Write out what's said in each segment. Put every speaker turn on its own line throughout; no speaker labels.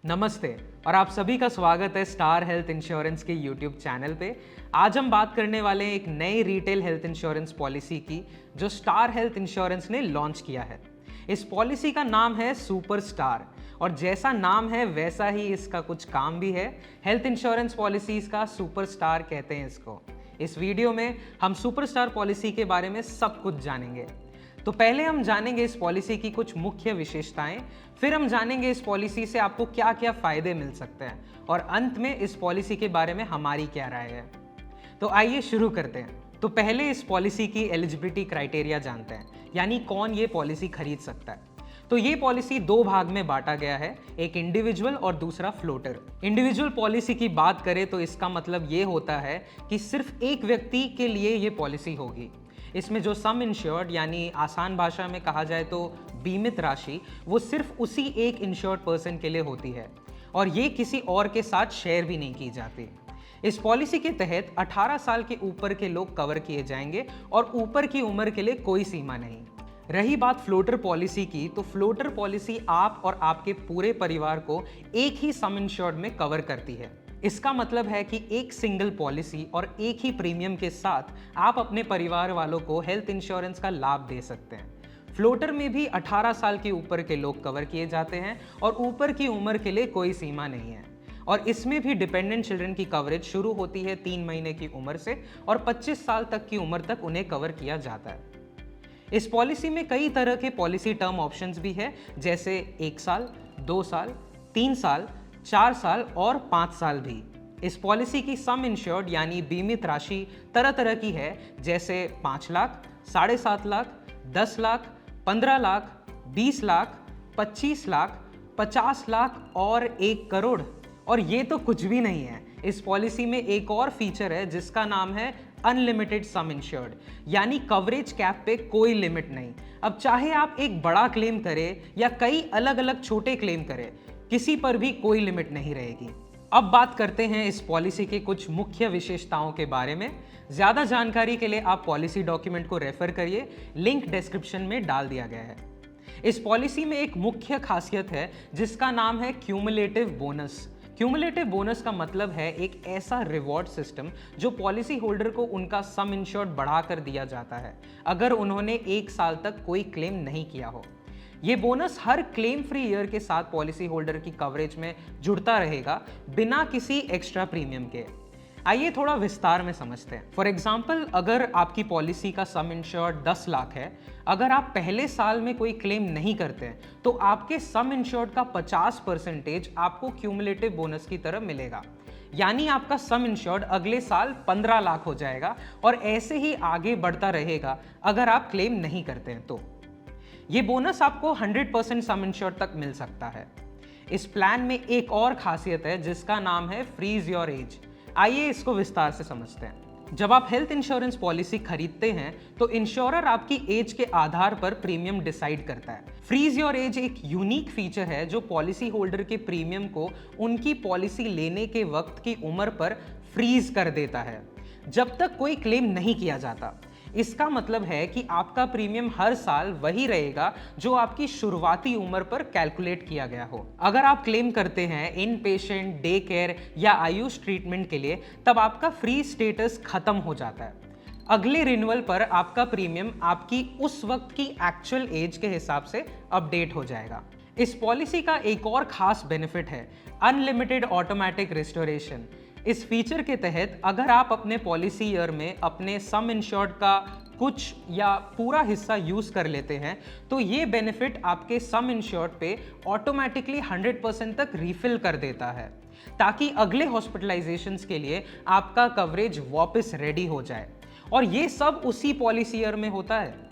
नमस्ते और आप सभी का स्वागत है स्टार हेल्थ इंश्योरेंस के यूट्यूब चैनल पे। आज हम बात करने वाले हैं एक नई रिटेल हेल्थ इंश्योरेंस पॉलिसी की जो स्टार हेल्थ इंश्योरेंस ने लॉन्च किया है। इस पॉलिसी का नाम है सुपर स्टार और जैसा नाम है वैसा ही इसका कुछ काम भी है। हेल्थ इंश्योरेंस पॉलिसीज का सुपर स्टार कहते हैं इसको। इस वीडियो में हम सुपर स्टार पॉलिसी के बारे में सब कुछ जानेंगे। तो पहले हम जानेंगे इस पॉलिसी की कुछ मुख्य विशेषताएं, फिर हम जानेंगे इस पॉलिसी से आपको क्या क्या फायदे मिल सकते हैं और अंत में इस पॉलिसी के बारे में हमारी क्या राय है। तो आइए शुरू करते हैं। तो पहले इस पॉलिसी की एलिजिबिलिटी क्राइटेरिया जानते हैं, यानी कौन ये पॉलिसी खरीद सकता है। तो ये पॉलिसी दो भाग में बांटा गया है, एक इंडिविजुअल और दूसरा फ्लोटर। इंडिविजुअल पॉलिसी की बात करें तो इसका मतलब ये होता है कि सिर्फ एक व्यक्ति के लिए ये पॉलिसी होगी। इसमें जो सम इंश्योर्ड यानी आसान भाषा में कहा जाए तो बीमित राशि, वो सिर्फ उसी एक इंश्योर्ड पर्सन के लिए होती है और ये किसी और के साथ शेयर भी नहीं की जाती। इस पॉलिसी के तहत 18 साल के ऊपर के लोग कवर किए जाएंगे और ऊपर की उम्र के लिए कोई सीमा नहीं। रही बात फ्लोटर पॉलिसी की, तो फ्लोटर पॉलिसी आप और आपके पूरे परिवार को एक ही सम इंश्योर्ड में कवर करती है। इसका मतलब है कि एक सिंगल पॉलिसी और एक ही प्रीमियम के साथ आप अपने परिवार वालों को हेल्थ इंश्योरेंस का लाभ दे सकते हैं। फ्लोटर में भी 18 साल के ऊपर के लोग कवर किए जाते हैं और ऊपर की उम्र के लिए कोई सीमा नहीं है। और इसमें भी डिपेंडेंट चिल्ड्रन की कवरेज शुरू होती है 3 महीने की उम्र से और 25 साल तक की उम्र तक उन्हें कवर किया जाता है। इस पॉलिसी में कई तरह के पॉलिसी टर्म ऑप्शंस भी है, जैसे 1 साल, 2 साल, 3 साल, 4 साल और 5 साल भी। इस पॉलिसी की सम इंश्योर्ड यानी बीमित राशि तरह तरह की है, जैसे 5 लाख, 7.5 लाख, 10 लाख, 15 लाख, 20 लाख, 25 लाख, 50 लाख और 1 करोड़। और ये तो कुछ भी नहीं है, इस पॉलिसी में एक और फीचर है जिसका नाम है अनलिमिटेड सम इंश्योर्ड, यानी कवरेज कैप पे कोई लिमिट नहीं। अब चाहे आप एक बड़ा क्लेम करें या कई अलग अलग छोटे क्लेम करें, किसी पर भी कोई लिमिट नहीं रहेगी। अब बात करते हैं इस पॉलिसी के कुछ मुख्य विशेषताओं के बारे में। ज्यादा जानकारी के लिए आप पॉलिसी डॉक्यूमेंट को रेफर करिए, लिंक डिस्क्रिप्शन में डाल दिया गया है। इस पॉलिसी में एक मुख्य खासियत है जिसका नाम है क्यूमुलेटिव बोनस। क्यूमुलेटिव बोनस का मतलब है एक ऐसा रिवॉर्ड सिस्टम जो पॉलिसी होल्डर को उनका सम इंश्योर्ड बढ़ाकर दिया जाता है अगर उन्होंने 1 साल तक कोई क्लेम नहीं किया हो। ये बोनस हर क्लेम फ्री ईयर के साथ पॉलिसी होल्डर की कवरेज में जुड़ता रहेगा बिना किसी एक्स्ट्रा प्रीमियम के। आइए थोड़ा विस्तार में समझते हैं। फॉर एग्जाम्पल, अगर आपकी पॉलिसी का सम इंश्योर्ड 10 लाख है, अगर आप पहले साल में कोई क्लेम नहीं करते हैं तो आपके सम इंश्योर्ड का 50% आपको क्यूमुलेटिव बोनस की तरह मिलेगा, यानी आपका सम इंश्योर्ड अगले साल 15 लाख हो जाएगा और ऐसे ही आगे बढ़ता रहेगा अगर आप क्लेम नहीं करते हैं तो। ये बोनस आपको 100% सम इंश्योर्ड तक मिल सकता है। इस प्लान में एक और खासियत है जिसका नाम है फ्रीज योर एज। आइए इसको विस्तार से समझते हैं। जब आप हेल्थ इंश्योरेंस पॉलिसी खरीदते हैं तो इंश्योरर आपकी एज के आधार पर प्रीमियम डिसाइड करता है। फ्रीज योर एज एक यूनिक फीचर है जो पॉलिसी होल्डर के प्रीमियम को उनकी पॉलिसी लेने के वक्त की उम्र पर फ्रीज कर देता है, जब तक कोई क्लेम नहीं किया जाता। इसका मतलब है कि आपका प्रीमियम हर साल वही रहेगा जो आपकी शुरुआती उम्र पर कैलकुलेट किया गया हो। अगर आप क्लेम करते हैं इन पेशेंट, डे केयर या आयुष ट्रीटमेंट के लिए, तब आपका फ्री स्टेटस खत्म हो जाता है। अगले रिन्यूअल पर आपका प्रीमियम आपकी उस वक्त की एक्चुअल एज के हिसाब से अपडेट हो जाएगा। इस पॉलिसी का एक और खास बेनिफिट है अनलिमिटेड ऑटोमेटिक रिस्टोरेशन। इस फीचर के तहत अगर आप अपने पॉलिसी ईयर में अपने सम इंश्योर्ड का कुछ या पूरा हिस्सा यूज कर लेते हैं तो ये बेनिफिट आपके सम इंश्योर्ड पे ऑटोमेटिकली 100% तक रिफिल कर देता है, ताकि अगले हॉस्पिटलाइजेशंस के लिए आपका कवरेज वापस रेडी हो जाए। और ये सब उसी पॉलिसी ईयर में होता है।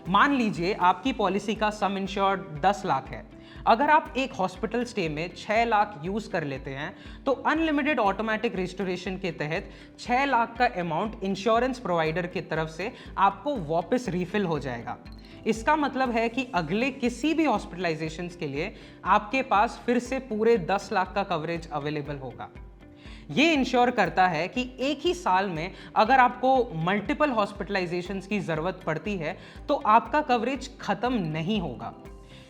मान लीजिए आपकी पॉलिसी का सम इंश्योर्ड 10 लाख है, अगर आप एक हॉस्पिटल स्टे में 6 लाख यूज कर लेते हैं तो अनलिमिटेड ऑटोमेटिक रिस्टोरेशन के तहत 6 लाख का अमाउंट इंश्योरेंस प्रोवाइडर की तरफ से आपको वापस रिफिल हो जाएगा। इसका मतलब है कि अगले किसी भी हॉस्पिटलाइजेशंस के लिए आपके पास फिर से पूरे 10 लाख का कवरेज अवेलेबल होगा। ये इंश्योर करता है कि एक ही साल में अगर आपको मल्टीपल हॉस्पिटलाइजेशंस की जरूरत पड़ती है तो आपका कवरेज खत्म नहीं होगा।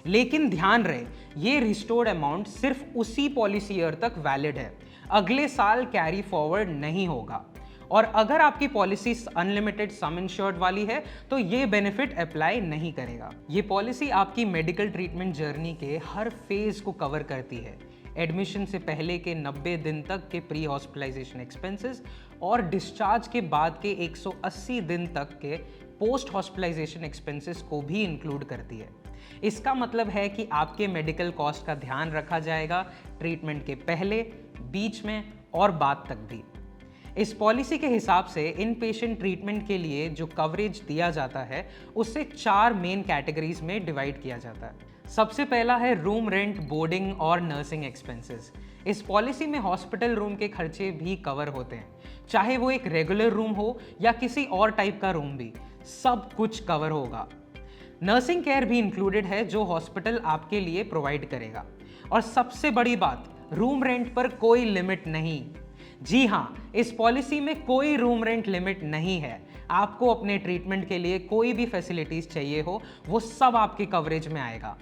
लेकिन ध्यान रहे, ये रिस्टोर्ड अमाउंट सिर्फ उसी पॉलिसी ईयर तक वैलिड है, अगले साल कैरी फॉरवर्ड नहीं होगा। और अगर आपकी पॉलिसी अनलिमिटेड सम इंश्योर्ड वाली है तो ये बेनिफिट अप्लाई नहीं करेगा। ये पॉलिसी आपकी मेडिकल ट्रीटमेंट जर्नी के हर फेज को कवर करती है, एडमिशन से पहले के 90 दिन तक के प्री हॉस्पिटलाइजेशन एक्सपेंसेस और डिस्चार्ज के बाद के 180 दिन तक के पोस्ट हॉस्पिटलाइजेशन एक्सपेंसेस को भी इंक्लूड करती है। इसका मतलब है कि आपके मेडिकल कॉस्ट का ध्यान रखा जाएगा ट्रीटमेंट के पहले, बीच में और बाद तक भी। इस पॉलिसी के हिसाब से इन पेशेंट ट्रीटमेंट के लिए जो कवरेज दिया जाता है उससे 4 मेन कैटेगरीज में डिवाइड किया जाता है। सबसे पहला है रूम रेंट, बोर्डिंग और नर्सिंग एक्सपेंसेस। इस पॉलिसी में हॉस्पिटल रूम के खर्चे भी कवर होते हैं, चाहे वो एक रेगुलर रूम हो या किसी और टाइप का रूम भी, सब कुछ कवर होगा। नर्सिंग केयर भी इंक्लूडेड है जो हॉस्पिटल आपके लिए प्रोवाइड करेगा। और सबसे बड़ी बात, रूम रेंट पर कोई लिमिट नहीं। जी हाँ, इस पॉलिसी में कोई रूम रेंट लिमिट नहीं है। आपको अपने ट्रीटमेंट के लिए कोई भी फैसिलिटीज चाहिए हो वो सब आपके कवरेज में आएगा।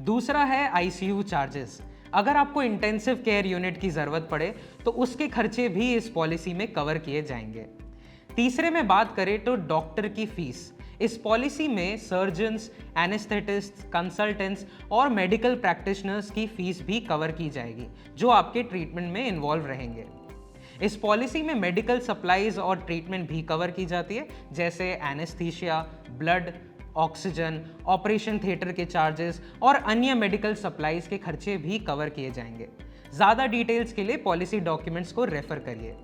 दूसरा है आईसीयू चार्जेस। अगर आपको इंटेंसिव केयर यूनिट की ज़रूरत पड़े तो उसके खर्चे भी इस पॉलिसी में कवर किए जाएंगे। तीसरे में बात करें तो डॉक्टर की फीस। इस पॉलिसी में सर्जन्स, एनेस्थेटिस्ट, कंसल्टेंट्स और मेडिकल प्रैक्टिशनर्स की फीस भी कवर की जाएगी जो आपके ट्रीटमेंट में इन्वॉल्व रहेंगे। इस पॉलिसी में मेडिकल सप्लाईज और ट्रीटमेंट भी कवर की जाती है, जैसे anaesthesia, blood, oxygen, operation theatre के चार्जेस और अन्य मेडिकल सप्लाईज के खर्चे भी कवर किए जाएंगे। ज़्यादा डिटेल्स के लिए पॉलिसी डॉक्यूमेंट्स को रेफर करिए।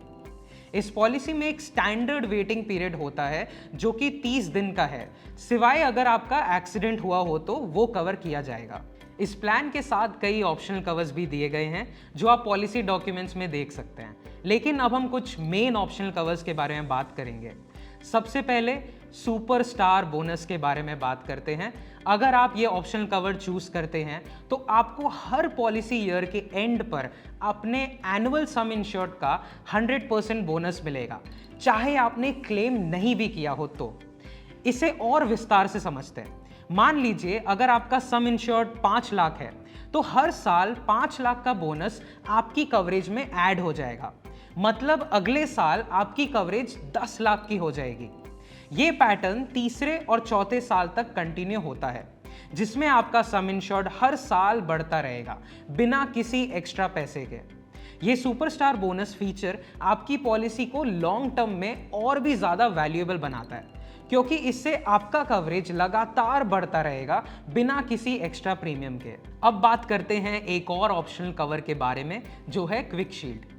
इस पॉलिसी में एक स्टैंडर्ड वेटिंग पीरियड होता है जो कि 30 दिन का है, सिवाय अगर आपका एक्सीडेंट हुआ हो तो वो कवर किया जाएगा। इस प्लान के साथ कई ऑप्शनल कवर्स भी दिए गए हैं जो आप पॉलिसी डॉक्यूमेंट्स में देख सकते हैं, लेकिन अब हम कुछ मेन ऑप्शनल कवर्स के बारे में बात करेंगे। सबसे पहले सुपर स्टार बोनस के बारे में बात करते हैं। अगर आप ये ऑप्शनल कवर चूज करते हैं तो आपको हर पॉलिसी ईयर के एंड पर अपने एनुअल सम इंश्योर्ड का 100% बोनस मिलेगा, चाहे आपने क्लेम नहीं भी किया हो तो। इसे और विस्तार से समझते हैं। मान लीजिए अगर आपका सम इंश्योर्ड 5 लाख है तो हर साल 5 लाख का बोनस आपकी कवरेज में ऐड हो जाएगा, मतलब अगले साल आपकी कवरेज 10 लाख की हो जाएगी। ये पैटर्न तीसरे और चौथे साल तक कंटिन्यू होता है, जिसमें आपका सम इंश्योर्ड हर साल बढ़ता रहेगा बिना किसी एक्स्ट्रा पैसे के। ये सुपरस्टार बोनस फीचर आपकी पॉलिसी को लॉन्ग टर्म में और भी ज्यादा वैल्यूएबल बनाता है, क्योंकि इससे आपका कवरेज लगातार बढ़ता रहेगा बिना किसी एक्स्ट्रा प्रीमियम के। अब बात करते हैं एक और ऑप्शनल कवर के बारे में जो है क्विक शील्ड।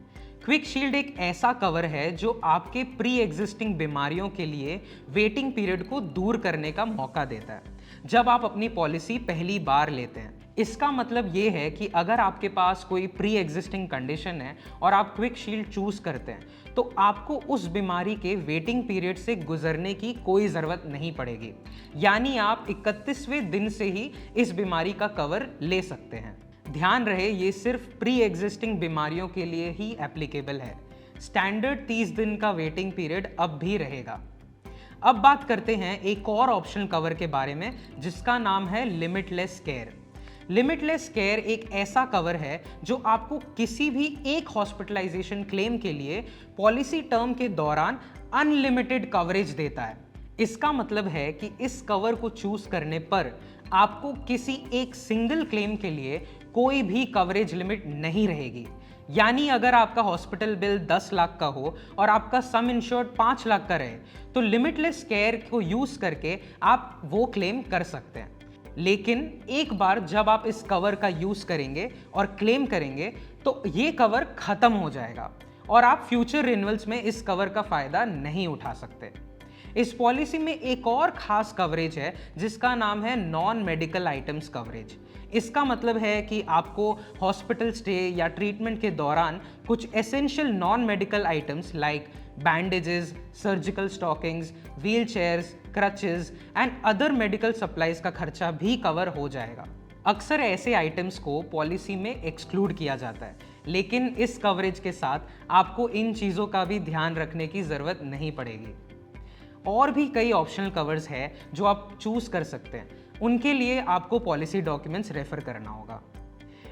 क्विक शील्ड एक ऐसा कवर है जो आपके प्री एग्जिस्टिंग बीमारियों के लिए वेटिंग पीरियड को दूर करने का मौका देता है जब आप अपनी पॉलिसी पहली बार लेते हैं। इसका मतलब ये है कि अगर आपके पास कोई प्री एग्जिस्टिंग कंडीशन है और आप क्विक शील्ड चूज करते हैं तो आपको उस बीमारी के वेटिंग पीरियड से गुजरने की कोई ज़रूरत नहीं पड़ेगी, यानी आप 31वें दिन से ही इस बीमारी का कवर ले सकते हैं। ध्यान रहे, ये सिर्फ प्री एग्जिस्टिंग बीमारियों के लिए ही एप्लीकेबल है। स्टैंडर्ड 30 दिन का वेटिंग पीरियड अब भी रहेगा। अब बात करते हैं एक और ऑप्शनल कवर के बारे में जिसका नाम है लिमिटलेस केयर। लिमिटलेस केयर एक ऐसा कवर है जो आपको किसी भी एक हॉस्पिटलाइजेशन क्लेम के लिए पॉलिसी टर्म के दौरान अनलिमिटेड कवरेज देता है। इसका मतलब है कि इस कवर को चूज करने पर आपको किसी एक सिंगल क्लेम के लिए कोई भी कवरेज लिमिट नहीं रहेगी। यानी अगर आपका हॉस्पिटल बिल 10 लाख का हो और आपका सम इंश्योर्ड 5 लाख का रहे तो लिमिटलेस केयर को यूज करके आप वो क्लेम कर सकते हैं। लेकिन एक बार जब आप इस कवर का यूज करेंगे और क्लेम करेंगे तो ये कवर खत्म हो जाएगा और आप फ्यूचर रिन्यूअल्स में इस कवर का फायदा नहीं उठा सकते। इस पॉलिसी में एक और खास कवरेज है जिसका नाम है नॉन मेडिकल आइटम्स कवरेज। इसका मतलब है कि आपको हॉस्पिटल स्टे या ट्रीटमेंट के दौरान कुछ essential non medical items like bandages, surgical stockings, wheel chairs, crutches and other medical supplies का खर्चा भी कवर हो जाएगा। अक्सर ऐसे आइटम्स को पॉलिसी में एक्सक्लूड किया जाता है, लेकिन इस कवरेज के साथ आपको इन चीज़ों का भी ध्यान रखने की ज़रूरत नहीं पड़ेगी। और भी कई ऑप्शनल कवर्स हैं जो आप चूज कर सकते हैं। उनके लिए आपको पॉलिसी डॉक्यूमेंट्स रेफर करना होगा।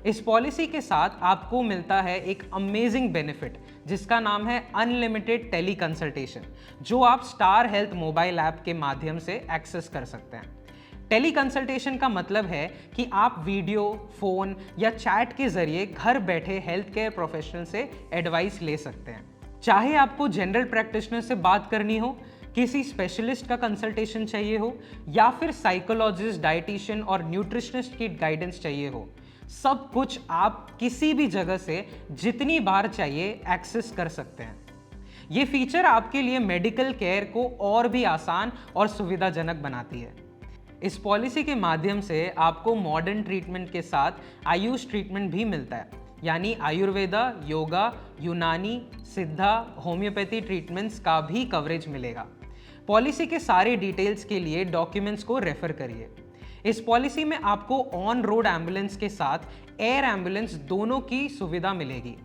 इस पॉलिसी के साथ आपको मिलता है एक अमेजिंग बेनिफिट जिसका नाम है अनलिमिटेड टेली कंसल्टेशन, जो आप स्टार हेल्थ मोबाइल ऐप के माध्यम से एक्सेस कर सकते हैं। टेली कंसल्टेशन का मतलब है कि आप वीडियो, फोन या चैट के जरिए घर बैठे हेल्थ केयर प्रोफेशनल से एडवाइस ले सकते हैं। चाहे आपको जनरल प्रैक्टिशनर से बात करनी हो, किसी स्पेशलिस्ट का कंसल्टेशन चाहिए हो, या फिर साइकोलॉजिस्ट, डाइटिशियन और न्यूट्रिशनिस्ट की गाइडेंस चाहिए हो, सब कुछ आप किसी भी जगह से जितनी बार चाहिए एक्सेस कर सकते हैं। ये फीचर आपके लिए मेडिकल केयर को और भी आसान और सुविधाजनक बनाती है। इस पॉलिसी के माध्यम से आपको मॉडर्न ट्रीटमेंट के साथ आयुष ट्रीटमेंट भी मिलता है, यानी आयुर्वेदा, योगा, यूनानी, सिद्धा, होम्योपैथी ट्रीटमेंट्स का भी कवरेज मिलेगा। पॉलिसी के सारे डिटेल्स के लिए डॉक्यूमेंट्स को रेफर करिए। इस पॉलिसी में आपको ऑन रोड एम्बुलेंस के साथ एयर एम्बुलेंस दोनों की सुविधा मिलेगी,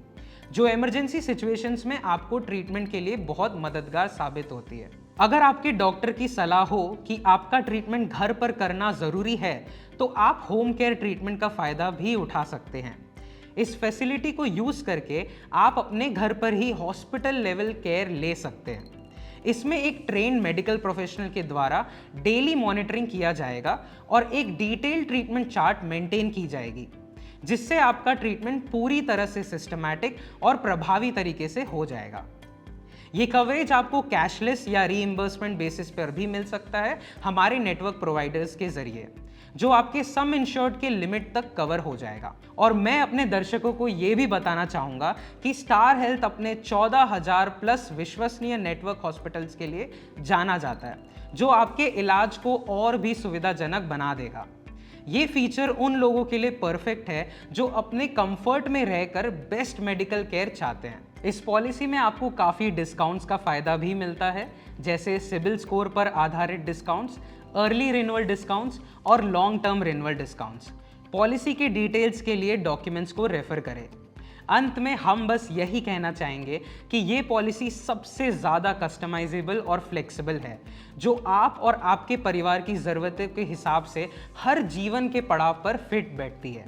जो इमरजेंसी सिचुएशंस में आपको ट्रीटमेंट के लिए बहुत मददगार साबित होती है। अगर आपके डॉक्टर की सलाह हो कि आपका ट्रीटमेंट घर पर करना ज़रूरी है, तो आप होम केयर ट्रीटमेंट का फ़ायदा भी उठा सकते हैं। इस फैसिलिटी को यूज़ करके आप अपने घर पर ही हॉस्पिटल लेवल केयर ले सकते हैं। इसमें एक ट्रेन्ड मेडिकल प्रोफेशनल के द्वारा डेली मॉनिटरिंग किया जाएगा और एक डिटेल ट्रीटमेंट चार्ट मेंटेन की जाएगी, जिससे आपका ट्रीटमेंट पूरी तरह से सिस्टमैटिक और प्रभावी तरीके से हो जाएगा। ये कवरेज आपको कैशलेस या रीइंबर्समेंट बेसिस पर भी मिल सकता है हमारे नेटवर्क प्रोवाइडर्स के जरिए, जो आपके सम इंश्योर्ड के लिमिट तक कवर हो जाएगा। और मैं अपने दर्शकों को ये भी बताना चाहूँगा कि स्टार हेल्थ अपने 14,000 प्लस विश्वसनीय नेटवर्क हॉस्पिटल्स के लिए जाना जाता है, जो आपके इलाज को और भी सुविधाजनक बना देगा। ये फीचर उन लोगों के लिए परफेक्ट है जो अपने कंफर्ट में रहकर बेस्ट मेडिकल केयर चाहते हैं। इस पॉलिसी में आपको काफ़ी डिस्काउंट्स का फ़ायदा भी मिलता है, जैसे सिबिल स्कोर पर आधारित डिस्काउंट्स, अर्ली रिन्यूअल डिस्काउंट्स और long term renewal discounts. Policy के डिटेल्स के लिए डॉक्यूमेंट्स को रेफर करें। अंत में हम बस यही कहना चाहेंगे कि ये पॉलिसी सबसे ज़्यादा कस्टमाइजेबल और फ्लेक्सिबल है, जो आप और आपके परिवार की ज़रूरतों के हिसाब से हर जीवन के पड़ाव पर फिट बैठती है।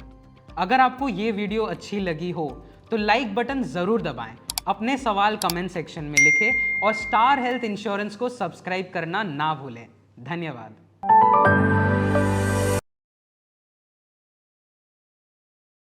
अगर आपको ये वीडियो अच्छी लगी हो तो लाइक बटन ज़रूर दबाएं, अपने सवाल कमेंट सेक्शन में लिखें और स्टार हेल्थ इंश्योरेंस को सब्सक्राइब करना ना भूलें। धन्यवाद।